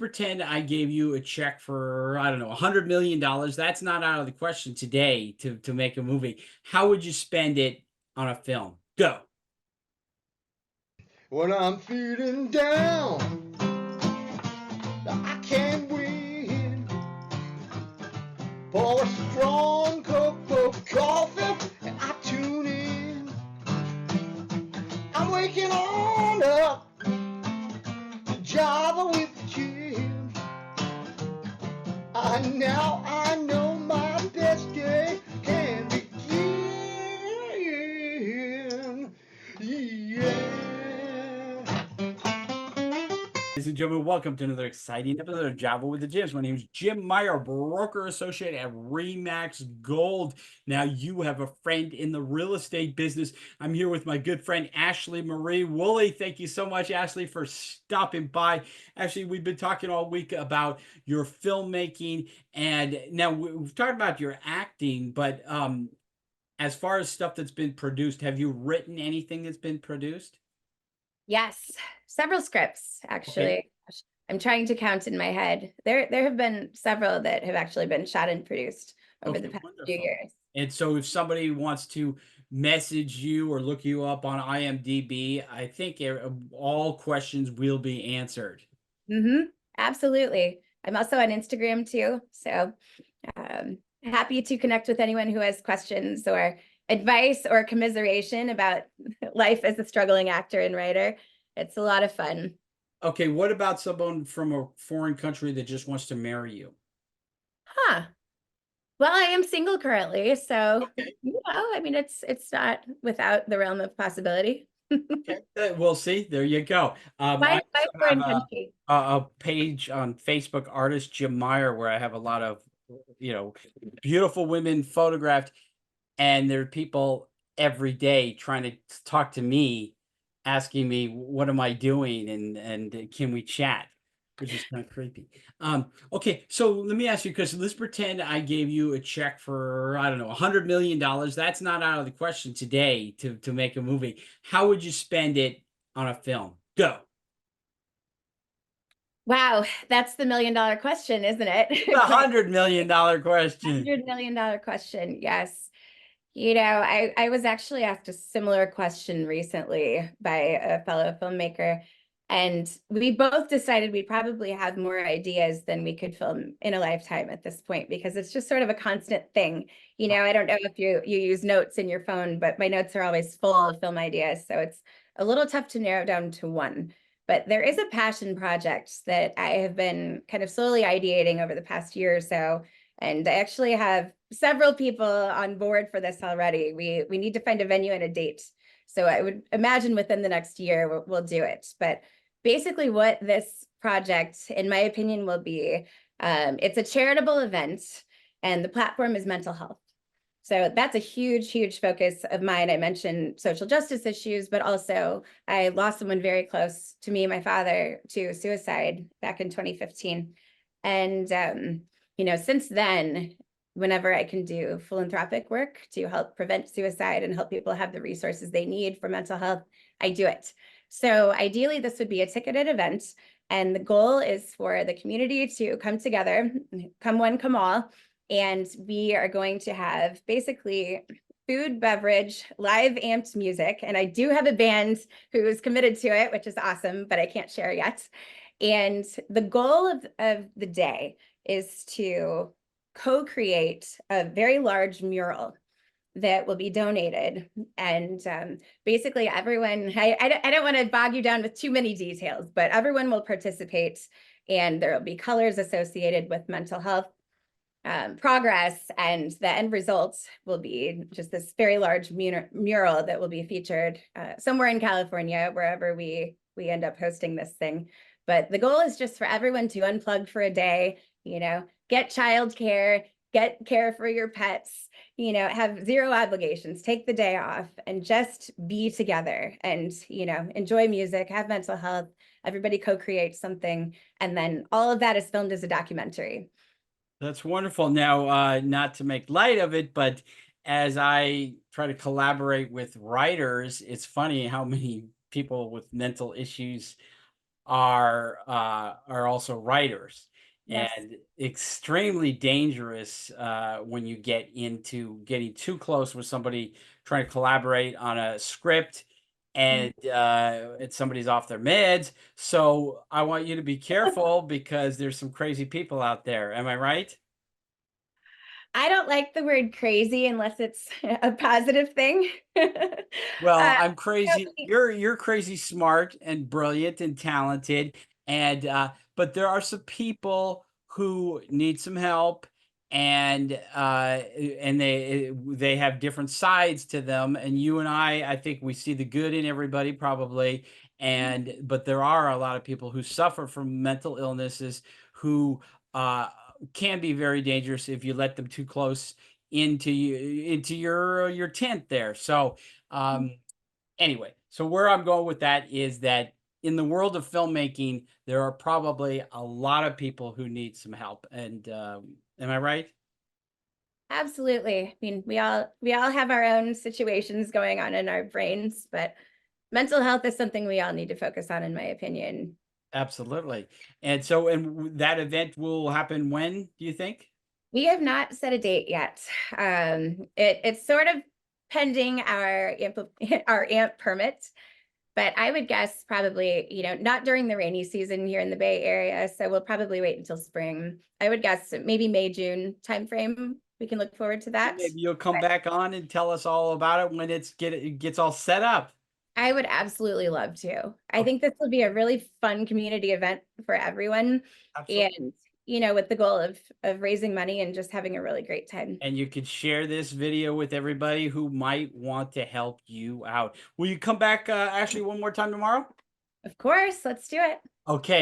pretend I gave you a check for, I don't know, $100 million. That's not out of the question today to make a movie. How would you spend it on a film? Go. When I'm feeling down, I can't breathe. Pour a strong cup of coffee and I tune in. I'm waking on up to Java with Jim. I know my best day can begin. Yeah. Ladies and gentlemen, welcome to another exciting episode of Java with the Jims. My name is Jim Meyer, broker associate at Remax Gold. Now, you have a friend in the real estate business. I'm here with my good friend, Ashley Woolley. Thank you so much, Ashley, for stopping by. Ashley, we've been talking all week about your filmmaking, and now we've talked about your acting, but as far as stuff that's been produced, have you written anything that's been produced? Yes, several scripts, Okay. actually. I'm trying to count in my head. There have been several that have actually been shot and produced over the Okay, past wonderful. few years. And so if somebody wants to message you or look you up on IMDb, I think all questions will be answered. Absolutely. I'm also on Instagram too, so happy to connect with anyone who has questions or advice or commiseration about life as a struggling actor and writer. It's a lot of fun. Okay, what about someone from a foreign country that just wants to marry you? Huh. Well, I am single currently, so Okay. I mean, it's not without the realm of possibility. Okay. We'll see. There you go. I Why also foreign have country? a page on Facebook, Artist Jim Meyer, where I have a lot of, beautiful women photographed, and there are people every day trying to talk to me, asking me what am I doing and can we chat, which is kind of creepy. Okay, so let me ask you, because let's pretend I gave you a check for, I don't know, $100 million. That's not out of the question today to make a movie. How would you spend it on a film? Go. Wow, that's the $1 million question, isn't it? The $100 million question. $100 million question, yes. I was actually asked a similar question recently by a fellow filmmaker, and we both decided we'd probably have more ideas than we could film in a lifetime at this point, because it's just sort of a constant thing. I don't know if you use notes in your phone, but my notes are always full of film ideas, so it's a little tough to narrow down to one. But there is a passion project that I have been kind of slowly ideating over the past year or so. And I actually have several people on board for this already. We need to find a venue and a date. So I would imagine within the next year we'll do it. But basically what this project, in my opinion, will be, it's a charitable event, and the platform is mental health. So that's a huge, huge focus of mine. I mentioned social justice issues, but also I lost someone very close to me, my father, to suicide back in 2015. And, since then, whenever I can do philanthropic work to help prevent suicide and help people have the resources they need for mental health, I do it. So ideally, this would be a ticketed event. And the goal is for the community to come together, come one, come all. And we are going to have basically food, beverage, live amped music. And I do have a band who's committed to it, which is awesome, but I can't share yet. And the goal of the day is to co-create a very large mural that will be donated. And basically everyone, I don't want to bog you down with too many details, but everyone will participate, and there will be colors associated with mental health progress, and the end results will be just this very large mural that will be featured somewhere in California, wherever we end up hosting this thing. But the goal is just for everyone to unplug for a day, get childcare, get care for your pets, have zero obligations, take the day off, and just be together and, enjoy music, have mental health, everybody co-create something. And then all of that is filmed as a documentary. That's wonderful. Now, not to make light of it, but as I try to collaborate with writers, it's funny how many people with mental issues are also writers, Yes. and extremely dangerous when you get into getting too close with somebody trying to collaborate on a script Mm. and somebody's off their meds. So I want you to be careful because there's some crazy people out there. Am I right? I don't like the word crazy unless it's a positive thing. Well, Uh, I'm so crazy. You're crazy smart and brilliant and talented, and but there are some people who need some help, and they have different sides to them. And you and I think we see the good in everybody probably, and but there are a lot of people who suffer from mental illnesses who uh, can be very dangerous if you let them too close into your tent there. So um, anyway, so where I'm going with that is that in the world of filmmaking, there are probably a lot of people who need some help. And am I right? Absolutely. I mean, we all have our own situations going on in our brains, but mental health is something we all need to focus on, in my opinion. Absolutely. And so, that event will happen when, do you think? We have not set a date yet. It's sort of pending our our AMP permit, but I would guess probably, not during the rainy season here in the Bay Area. So we'll probably wait until spring. I would guess maybe May, June timeframe. We can look forward to So that. maybe you'll come back on and tell us all about it when it gets all set up. I would absolutely love to. I think this will be a really fun community event for everyone. Absolutely. And, with the goal of raising money and just having a really great time. And you could share this video with everybody who might want to help you out. Will you come back, Ashley, one more time tomorrow? Of course, let's do it. Okay.